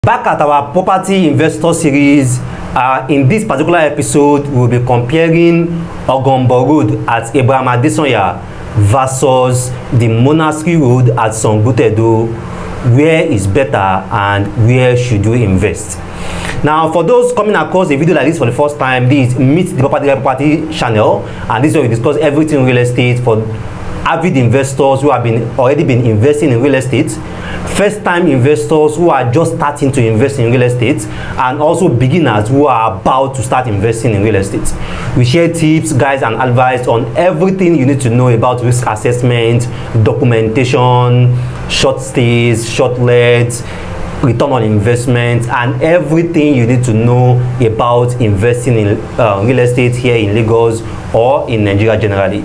Back at our property investor series, in this particular episode, we'll be comparing Ogombo Road at Abraham Adesanya versus the Monastery Road at Sangotedo. Where is better and where should you invest? Now, for those coming across a video like this for the first time, this is Meet the Property channel, and this is where we discuss everything real estate for avid investors who have already been investing in real estate, first-time investors who are just starting to invest in real estate, and also beginners who are about to start investing in real estate. We share tips, guides, and advice on everything you need to know about risk assessment, documentation, short stays, short lets, return on investment, and everything you need to know about investing in real estate here in Lagos or in Nigeria generally.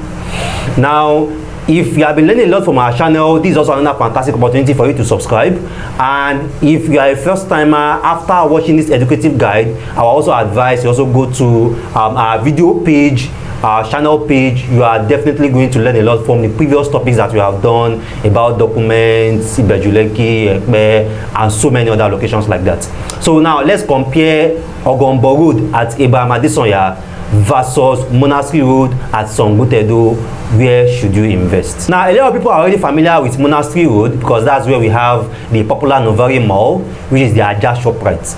Now, if you have been learning a lot from our channel, this is also another fantastic opportunity for you to subscribe. And if you are a first timer, after watching this educative guide, I will also advise you also go to our video page, our channel page. You are definitely going to learn a lot from the previous topics that we have done about documents, Lekki, and so many other locations like that. So now let's compare Ogombo Road at Abraham Adesanya versus Monastery Road at Sangotedo. Where should you invest? Now, a lot of people are already familiar with Monastery Road because that's where we have the popular Novare Mall, which is the Ajah Shoprite.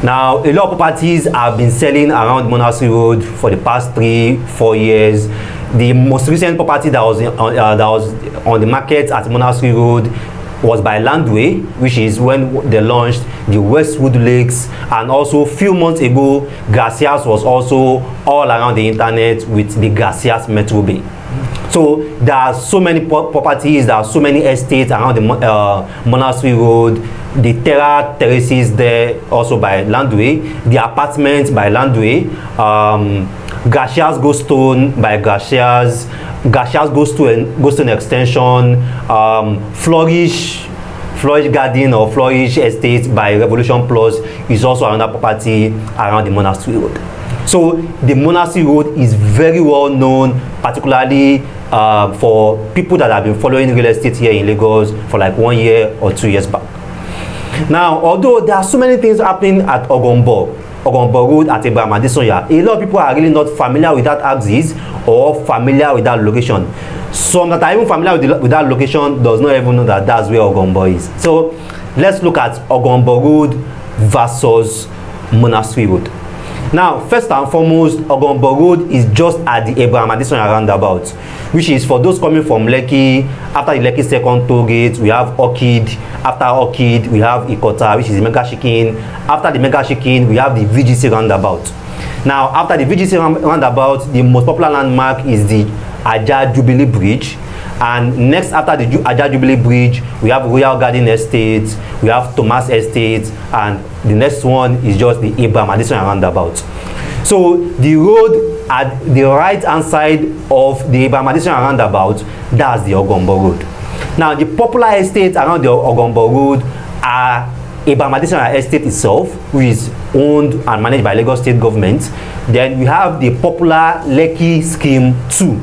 Now, a lot of properties have been selling around Monastery Road for the past 3-4 years. The most recent property that was on the market at Monastery Road was by Landwey, which is when they launched the Westwood Lakes, and also a few months ago Gracias was also all around the internet with the Gracias Metro Bay. So there are so many properties, there are so many estates around the Monastery Road, the terraces there also by Landwey, the apartments by Landwey, Gracias Goldstone by Gracias Goldstone Extension, Flourish Garden or Flourish Estate by Revolution Plus is also another property around the Monastery Road. So the Monastery Road is very well known, particularly for people that have been following real estate here in Lagos for like 1 year or 2 years back. Now, although there are so many things happening at Ogombo Road at Abraham Adesanya, a lot of people are really not familiar with that axis or familiar with that location. Some that are even familiar with that location does not even know that that's where Ogombo is. So let's look at Ogombo Road versus Monastery Road. Now, first and foremost, Ogombo Road is just at the Abraham Adesanya roundabout, which is for those coming from Lekki. After the Lekki second toll gate, we have Orchid. After Orchid, we have Ikota, which is the Mega Chicken. After the Mega Chicken, we have the VGC roundabout. Now, after the VGC roundabout, the most popular landmark is the Ajah Jubilee Bridge. And next, after the Ajah Jubilee Bridge, we have Royal Garden Estate, we have Thomas Estate, and the next one is just the Abraham Adesanya roundabout. So the road at the right hand side of the Abraham Adesanya roundabout, that's the Ogombo Road. Now, the popular estates around the Ogombo Road are Abraham Adesanya Estate itself, which is owned and managed by Lagos State Government. Then we have the popular Lekki Scheme 2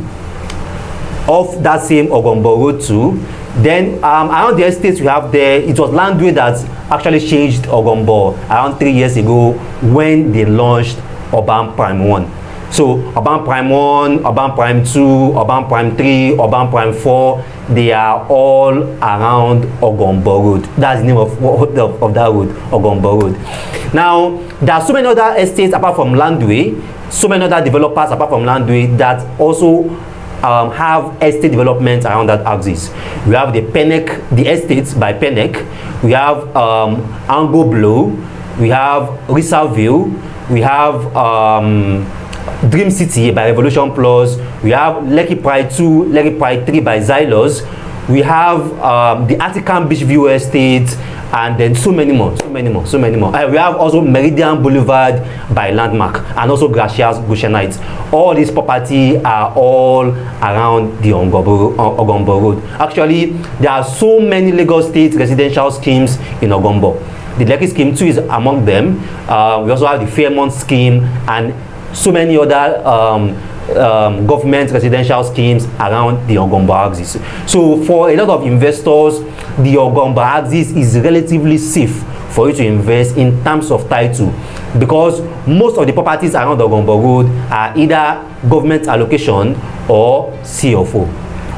of that same Ogombo Road 2. Then around the estates we have there, it was Landwey that actually changed Ogombo around 3 years ago when they launched Urban Prime 1. So Urban Prime 1, Urban Prime 2, Urban Prime 3, Urban Prime 4, they are all around Ogombo Road. That's the name of that road, Ogombo Road. Now, there are so many other estates apart from Landwey, so many other developers apart from Landwey that also have estate development around that axis. We have the estates by Pennek, we have Anglo, we have Reserville, we have Dream City by Revolution Plus, we have Lekki Pride 2, Lekki Pride 3 by Xylos, we have the Atticam Beach View Estate, and then so many more. We have also Meridian Boulevard by Landmark, and also Gracias Goshenite. All these properties are all around the Ogombo Road. Actually, there are so many Lagos State residential schemes in Ogombo. The Lekki Scheme 2 is among them. We also have the Fairmont Scheme and so many other government residential schemes around the Ogombo axis. So for a lot of investors, the Ogombo axis is relatively safe for you to invest in terms of title, because most of the properties around Ogombo Road are either government allocation or CFO.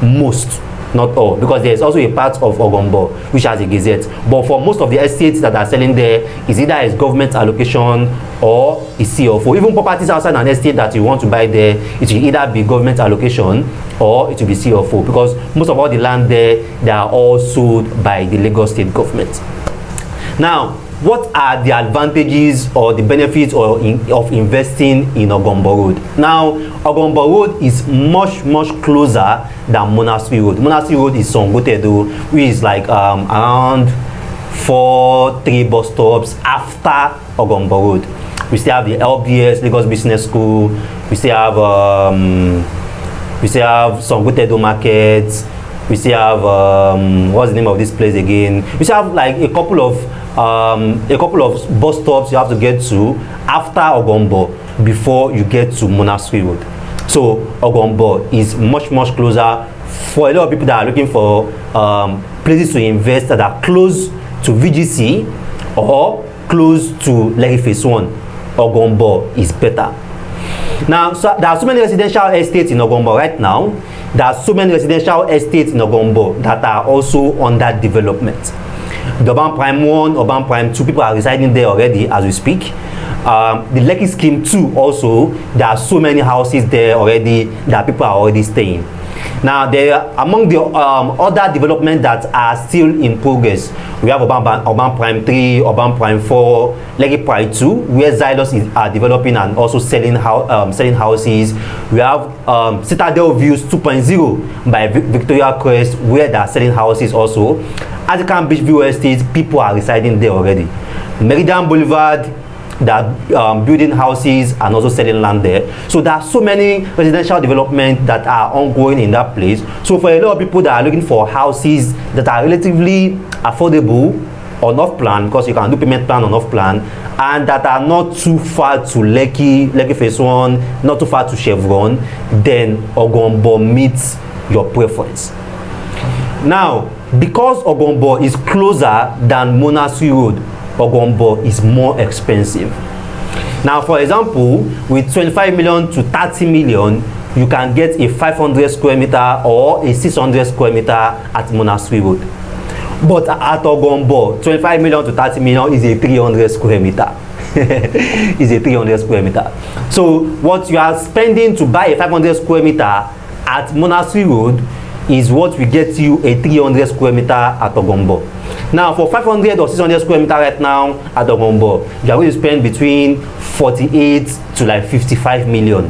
Most, not all, because there is also a part of Ogombo which has a gazette. But for most of the estates that are selling there, is either a government allocation or a CFO. Even properties outside an estate that you want to buy there, it will either be government allocation or it will be CFO, because most of all the land there, they are all sold by the Lagos state government. Now, what are the advantages or the benefits of investing in Ogombo Road? Now, Ogombo Road is much closer than Monastery Road. Monastery Road is Sangotedo, which is like around 3 bus stops after Ogombo Road. We still have the LBS, Lagos Business School. We still have Sangotedo Market. We still have what's the name of this place again? We still have like a couple of bus stops you have to get to after Ogombo before you get to Monastery Road. So Ogombo is much closer for a lot of people that are looking for places to invest that are close to VGC or close to Lekki Phase 1. Ogombo is better. Now, so there are so many residential estates in Ogombo right now. There are so many residential estates in Ogombo that are also under development. The Urban Prime 1, Urban Prime 2, people are residing there already as we speak. The Lekki Scheme 2 also, there are so many houses there already that people are already staying. Now, among the other developments that are still in progress, we have Urban Prime 3, Urban Prime 4, Lekki Prime 2, where Xylos are developing and also selling houses. We have Citadel Views 2.0 by Victoria Crest, where they are selling houses also. Ajah Beachview Estate, people are residing there already. Meridian Boulevard, they are building houses and also selling land there. So there are so many residential development that are ongoing in that place. So for a lot of people that are looking for houses that are relatively affordable on off plan, because you can do payment plan on off plan, and that are not too far to Lekki Phase 1, not too far to Chevron, then Ogombo meets your preference. Now, because Ogombo is closer than Monastery Road, Ogombo is more expensive. Now, for example, with 25 million to 30 million, you can get a 500 square meter or a 600 square meter at Monastery Road. But at Ogombo, 25 million to 30 million is a 300 square meter. Is a 300 square meter. So what you are spending to buy a 500 square meter at Monastery Road is what will get you a 300 square meter at Ogombo. Now, for 500 or 600 square meter right now at Ogombo, you are going to spend between 48 to like 55 million.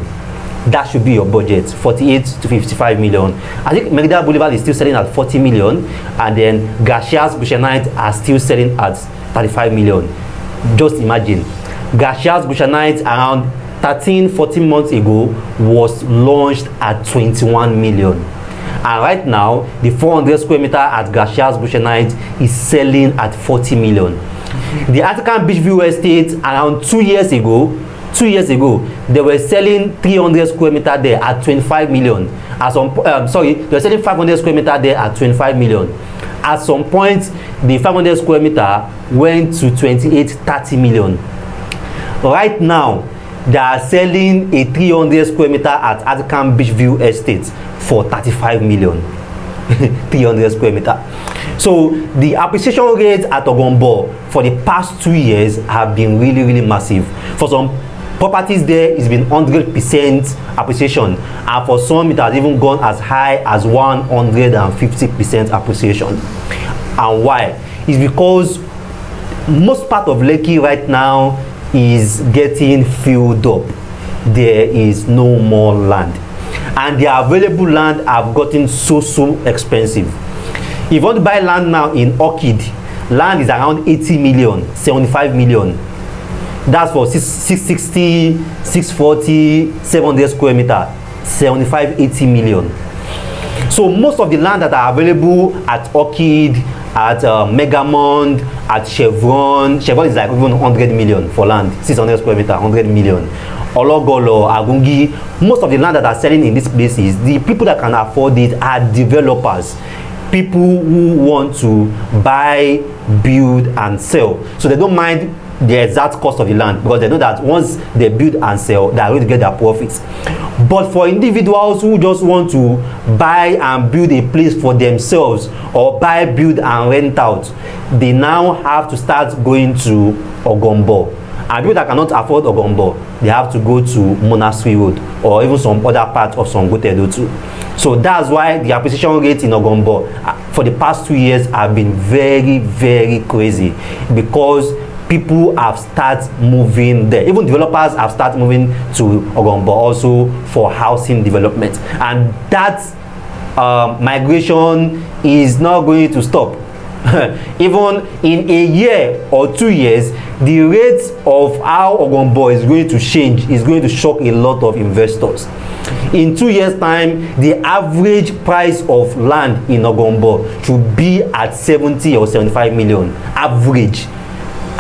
That should be your budget, 48 to 55 million. I think Meridian Boulevard is still selling at 40 million, and then Garcia's Bushanite are still selling at 35 million. Just imagine, Garcia's Bushanite around 13-14 months ago was launched at 21 million. And right now, the 400 square meter at Garcia's Bushanite is selling at 40 million. The African Beachview Estate around 2 years ago, they were selling 300 square meter there at 25 million. At some they were selling 500 square meter there at 25 million. At some point, the 500 square meter went to 28-30 million. Right now, they are selling a 300 square meter at African Beachview Estate for 35 million. 300 square meter. So the appreciation rates at Ogombo for the past 2 years have been really massive. For some properties there, it's been 100% appreciation, and for some it has even gone as high as 150% appreciation. And why? It's because most part of Lekki right now is getting filled up. There is no more land, and the available land have gotten so expensive. If you want to buy land now in Orchid, land is around 80 million, 75 million. That's for 660, 640, 700 square meter, 75-80 million. So most of the land that are available at Orchid, at Megamond, at Chevron is like even 100 million for land, 600 square meter, 100 million. Ologolo, Agungi, most of the land that are selling in these places, the people that can afford it are developers. people who want to buy, build and sell. So they don't mind the exact cost of the land, because they know that once they build and sell, they are going to get their profits. But for individuals who just want to buy and build a place for themselves, or buy, build and rent out, they now have to start going to Ogombo. And people that cannot afford Ogombo, they have to go to Monastery Road, or even some other part of Sangotedo too. So that's why the acquisition rate in Ogombo for the past 2 years have been very, very crazy, because people have started moving there. Even developers have started moving to Ogombo also for housing development, and that migration is not going to stop. Even in a year or 2 years, the rate of how Ogombo is going to change is going to shock a lot of investors. In 2 years time, the average price of land in Ogombo should be at 70 or 75 million average.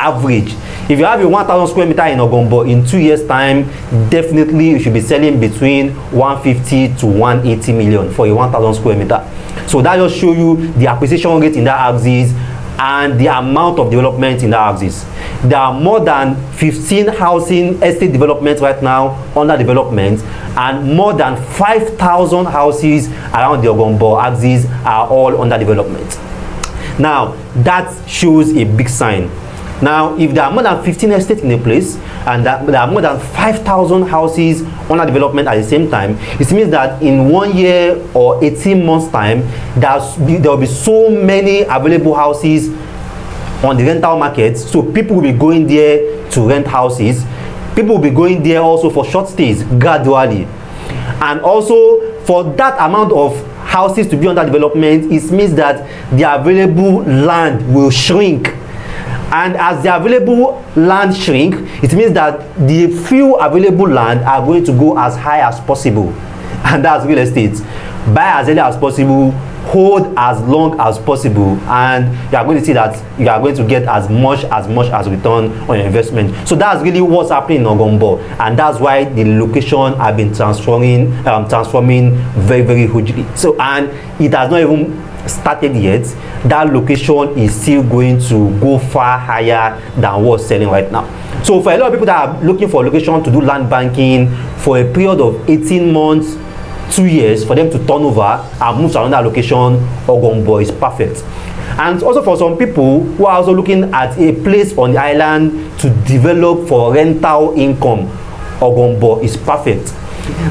If you have a 1,000 square meter in Ogombo, in 2 years time, definitely you should be selling between 150 to 180 million for a 1,000 square meter. So that just show you the acquisition rate in that axis and the amount of development in that axis. There are more than 15 housing estate developments right now under development, and more than 5,000 houses around the Ogombo axis are all under development. Now that shows a big sign. Now, if there are more than 15 estates in a place, and there are more than 5,000 houses under development at the same time, it means that in 1 year or 18 months time, there will be so many available houses on the rental market. So people will be going there to rent houses. People will be going there also for short stays gradually. And also, for that amount of houses to be under development, it means that the available land will shrink. And as the available land shrink, it means that the few available land are going to go as high as possible. And that's real estate. Buy as early as possible, hold as long as possible, and you are going to see that you are going to get as much as return on your investment. So that's really what's happening in Ogombo, and that's why the location have been transforming very, very hugely. So, and it has not even started yet. That location is still going to go far higher than what's selling right now. So for a lot of people that are looking for a location to do land banking for a period of 18 months, 2 years, for them to turn over and move to another location, Ogombo is perfect. And also for some people who are also looking at a place on the island to develop for rental income, Ogombo is perfect.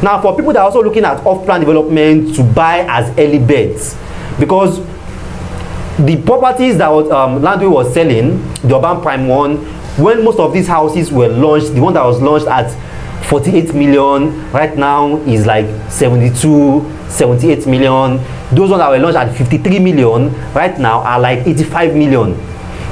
Now for people that are also looking at off-plan development to buy as early beds, because the properties that Landwey was selling, the Urban Prime one, when most of these houses were launched, the one that was launched at 48 million right now is like 72, 78 million. Those ones that were launched at 53 million right now are like 85 million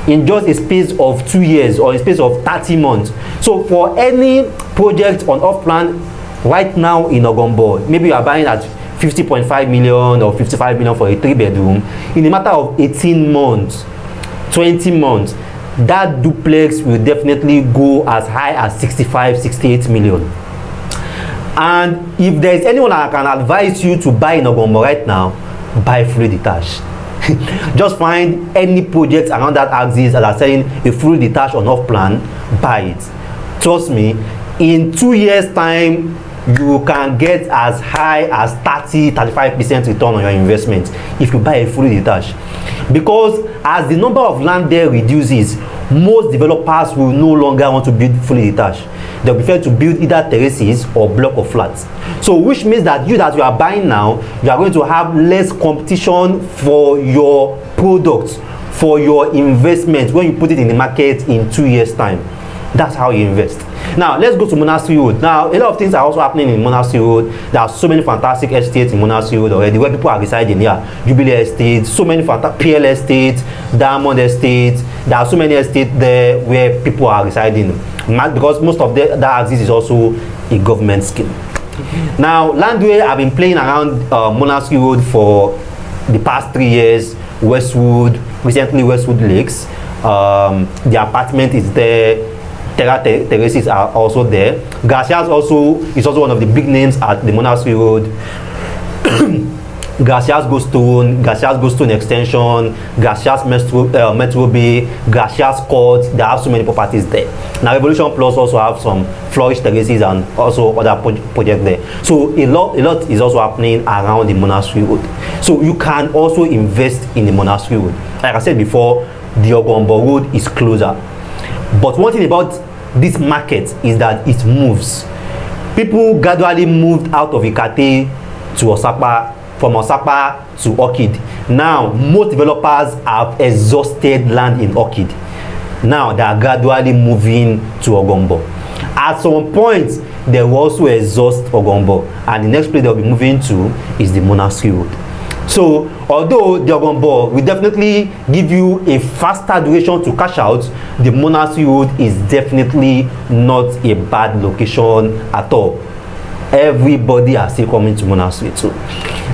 in just a space of 2 years or a space of 30 months. So for any project on off-plan right now in Ogombo, maybe you are buying at 50.5 million or 55 million for a 3-bedroom, in a matter of 18 months, 20 months, that duplex will definitely go as high as 65, 68 million. And if there is anyone I can advise you to buy in Ogombo right now, buy fully detached. Just find any project around that axis that are selling a fully detached or off plan, buy it. Trust me, in 2 years time, you can get as high as 30-35% return on your investment if you buy a fully detached. Because as the number of land there reduces, most developers will no longer want to build fully detached. They'll prefer to build either terraces or block of flats. So which means that you are buying now, you are going to have less competition for your products, for your investment when you put it in the market in 2 years time. That's how you invest. Now let's go to Monastery Road. Now a lot of things are also happening in Monastery Road. There are so many fantastic estates in Monastery Road already where people are residing here. Jubilee Estate, so many PL Estate, Diamond Estate. There are so many estates there where people are residing, because most of that axis is also a government scheme. Now Landwey have been playing around Monastery Road for the past 3 years. Westwood, recently Westwood Lakes. The apartment is there. Terraces are also there. Garcia's is also one of the big names at the Monastery Road. Gracias Goldstone Extension, Gracias Metro Bay, Gracias Court. They have so many properties there. Now Revolution Plus also have some Flourish Terraces and also other projects there. So a lot is also happening around the Monastery Road. So you can also invest in the Monastery Road. Like I said before, the Ogombo Road is closer. But one thing about this market is that it moves. People gradually moved out of Ikate to Osapa, from Osapa to Orchid. Now, most developers have exhausted land in Orchid. Now, they are gradually moving to Ogombo. At some point, they will also exhaust Ogombo. And the next place they will be moving to is the Monastery Road. So, although the Ogombo will definitely give you a faster duration to cash out, the Monastery Road is definitely not a bad location at all. Everybody are still coming to Monastery too.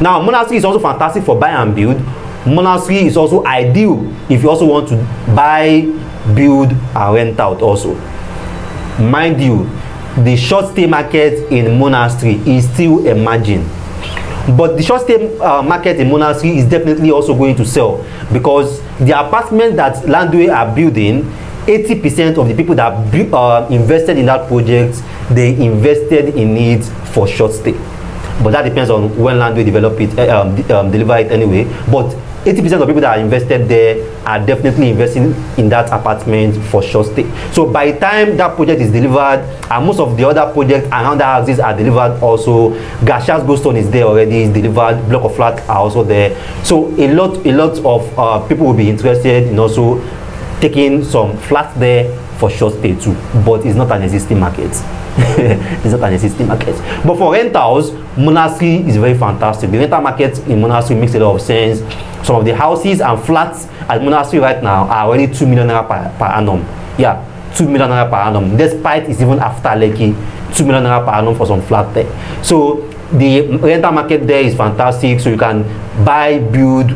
Now, Monastery is also fantastic for buy and build. Monastery is also ideal if you also want to buy, build and rent out also. Mind you, the short stay market in Monastery is still emerging. But the short stay market in Monastery is definitely also going to sell, because the apartment that Landwey are building, 80% of the people that invested in that project, they invested in it for short stay. But that depends on when Landwey develop it, deliver it anyway. But 80% of people that are invested there are definitely investing in that apartment for short stay. So by the time that project is delivered, and most of the other projects around the houses are delivered also, Gracias Goldstone is there already, is delivered, block of flats are also there. So a lot of people will be interested in also taking some flats there for short stay too. But it's not an existing market. It's not an existing market. But for rentals, Monastery is very fantastic. The rental market in Monastery makes a lot of sense. Some of the houses and flats at Monastery right now are already 2 million naira per annum. Yeah, 2 million naira per annum. Despite it's even after Lekki, 2 million naira per annum for some flat there. So the rental market there is fantastic. So you can buy, build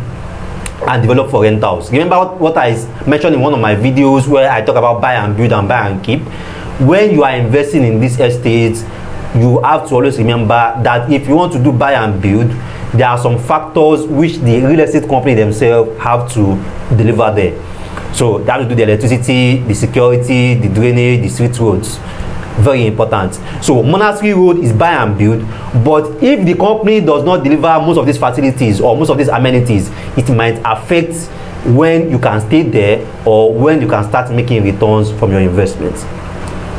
and develop for rentals. Remember what I mentioned in one of my videos where I talk about buy and build and buy and keep. When you are investing in these estates, you have to always remember that if you want to do buy and build, there are some factors which the real estate company themselves have to deliver there. So they have to do the electricity, the security, the drainage, the street roads. Very important. So Monastery Road is buy and build, but if the company does not deliver most of these facilities or most of these amenities, it might affect when you can stay there or when you can start making returns from your investments.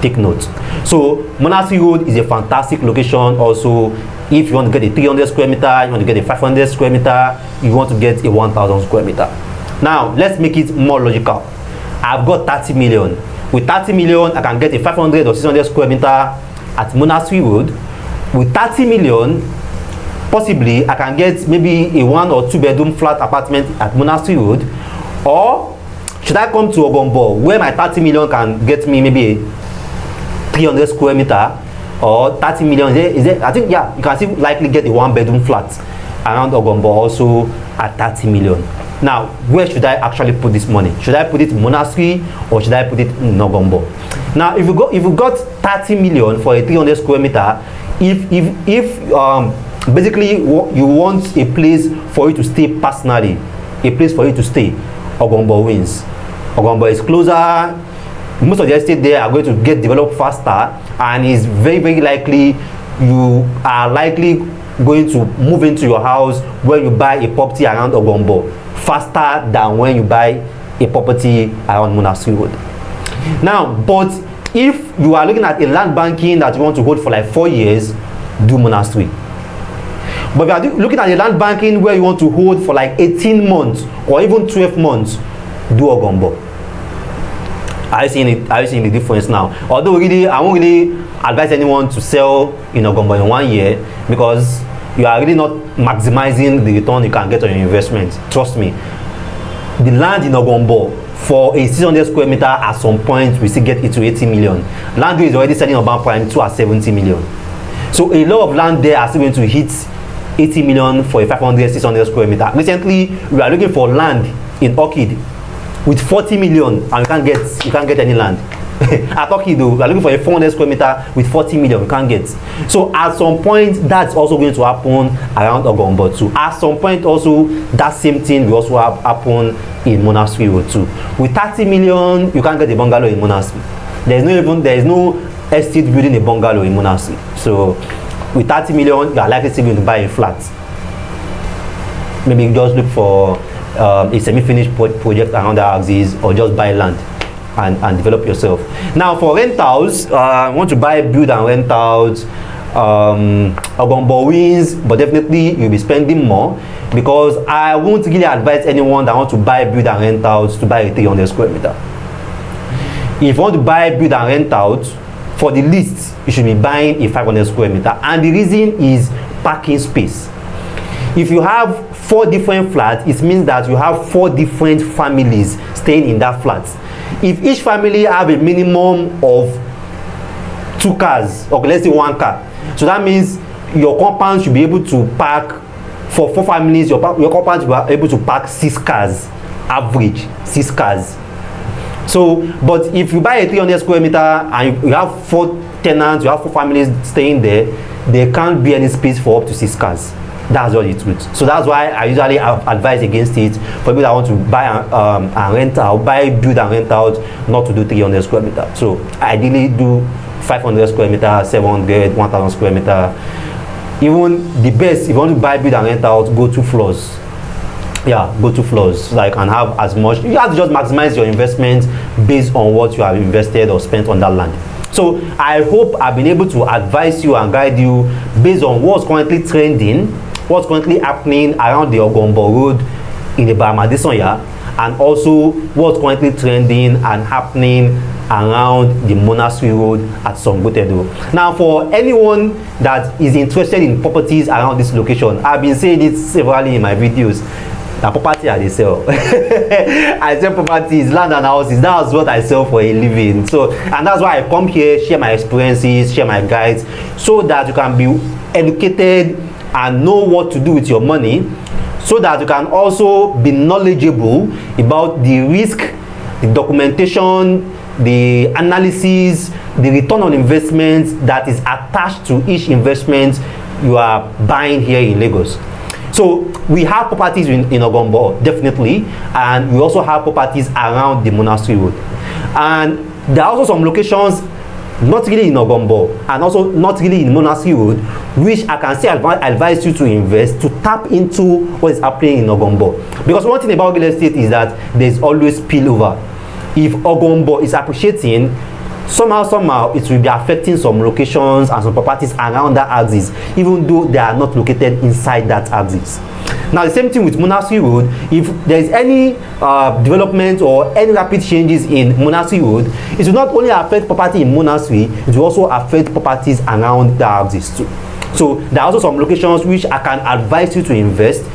Take note. So Monastery Road is a fantastic location also. If you want to get a 300 square meter, you want to get a 500 square meter, you want to get a 1000 square meter. Now let's make it more logical. I've got 30 million. With 30 million, I can get a 500 or 600 square meter at Monastery Road. With 30 million, possibly I can get maybe a 1 or 2 bedroom flat apartment at Monastery Road. Or should I come to Ogombo, where my 30 million can get me maybe a 300 square meter or 30 million? Is there, I think, yeah, you can still likely get a 1 bedroom flat around Ogombo also at 30 million. Now, where should I actually put this money? Should I put it in Monastery or should I put it in Ogombo? Now, if you got 30 million for a 300 square meter, if basically you want a place for you to stay personally, a place for you to stay, Ogombo wins. Ogombo is closer. Most of the estate there are going to get developed faster, and it's very, very likely you are likely going to move into your house when you buy a property around Ogombo faster than when you buy a property around Monastery Road. Now, but if you are looking at a land banking that you want to hold for like 4 years, do Monastery. But if you are looking at a land banking where you want to hold for like 18 months or even 12 months, do Ogombo. Are you seeing it? Are you seeing the difference now? Although really, I won't really advise anyone to sell in Ogombo in 1 year, because you are really not maximizing the return you can get on your investment. Trust me. The land in Ogombo for a 600 square meter at some point we still get it to 80 million. Landwey is already selling Urban Prime 2 at 70 million. So a lot of land there are still going to hit 80 million for a 500, 600 square meter. Recently, we are looking for land in Orchid with 40 million and you can't get any land. At Turkey though, we are looking for a 400 square meter with 40 million, we can't get. So at some point, that's also going to happen around Ogombo too. At some point also, that same thing will also happen in Monastery Road too. With 30 million, you can't get a bungalow in Monastery. There is no estate building a bungalow in Monastery. So with 30 million, you are likely still going to buy a flat. Maybe just look for a semi-finished project around the axis, or just buy land and develop yourself. Now for rentals, want to buy, build and rent out, Ogombo wins, but definitely you'll be spending more, because I won't really advise anyone that want to buy, build and rent out to buy a 300 square meter. If you want to buy, build and rent out, for the least, you should be buying a 500 square meter, and the reason is parking space. If you have 4 different flats, it means that you have 4 different families staying in that flat. If each family have a minimum of 2 cars, or let's say 1 car, so that means your compound should be able to park, for 4 families, your compound should be able to park 6 cars, average 6 cars. So, but if you buy a 300 square meter and you have 4 tenants, you have 4 families staying there can't be any space for up to 6 cars. That's all the truth. So that's why I usually advise against it for people that want to buy and rent out, buy, build and rent out, not to do 300 square meter. So ideally do 500 square meter, 700, 1000 square meter. Even the best, if you want to buy, build and rent out, go 2 floors. Yeah, go 2 floors, like, and have as much. You have to just maximize your investment based on what you have invested or spent on that land. So I hope I've been able to advise you and guide you based on what's currently trending, what's currently happening around the Ogombo Road in Abraham Adesanya, and also what's currently trending and happening around the Monastery Road at Sangotedo. Now, for anyone that is interested in properties around this location, I've been saying it severally in my videos. The property I sell. I sell properties, land and houses. That's what I sell for a living. So, and that's why I come here, share my experiences, share my guides, so that you can be educated and know what to do with your money, so that you can also be knowledgeable about the risk, the documentation, the analysis, the return on investment that is attached to each investment you are buying here in Lagos. So we have properties in Ogombo, definitely, and we also have properties around the Monastery Road. And there are also some locations not really in Ogombo and also not really in Monastery Road, which I can still advise you to invest, to tap into what is happening in Ogombo. Because one thing about real estate is that there's always spillover. If Ogombo is appreciating, somehow it will be affecting some locations and some properties around that axis, even though they are not located inside that axis. Now the same thing with Monastery Road. If there is any development or any rapid changes in Monastery Road, it will not only affect property in Monastery, it will also affect properties around the axis too. So there are also some locations which I can advise you to invest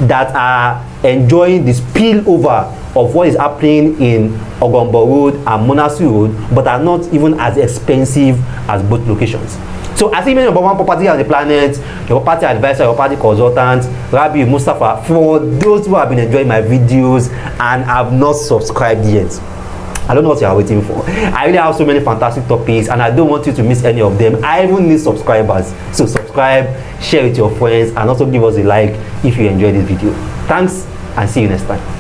that are enjoying the spillover of what is happening in Ogombo Road and Monastery Road, but are not even as expensive as both locations. So as even number 1 property on the planet, your property advisor, your property consultant, Rabi Mustafa, for those who have been enjoying my videos and have not subscribed yet, I don't know what you are waiting for. I really have so many fantastic topics and I don't want you to miss any of them. I even need subscribers. So subscribe, share with your friends, and also give us a like if you enjoyed this video. Thanks, and see you next time.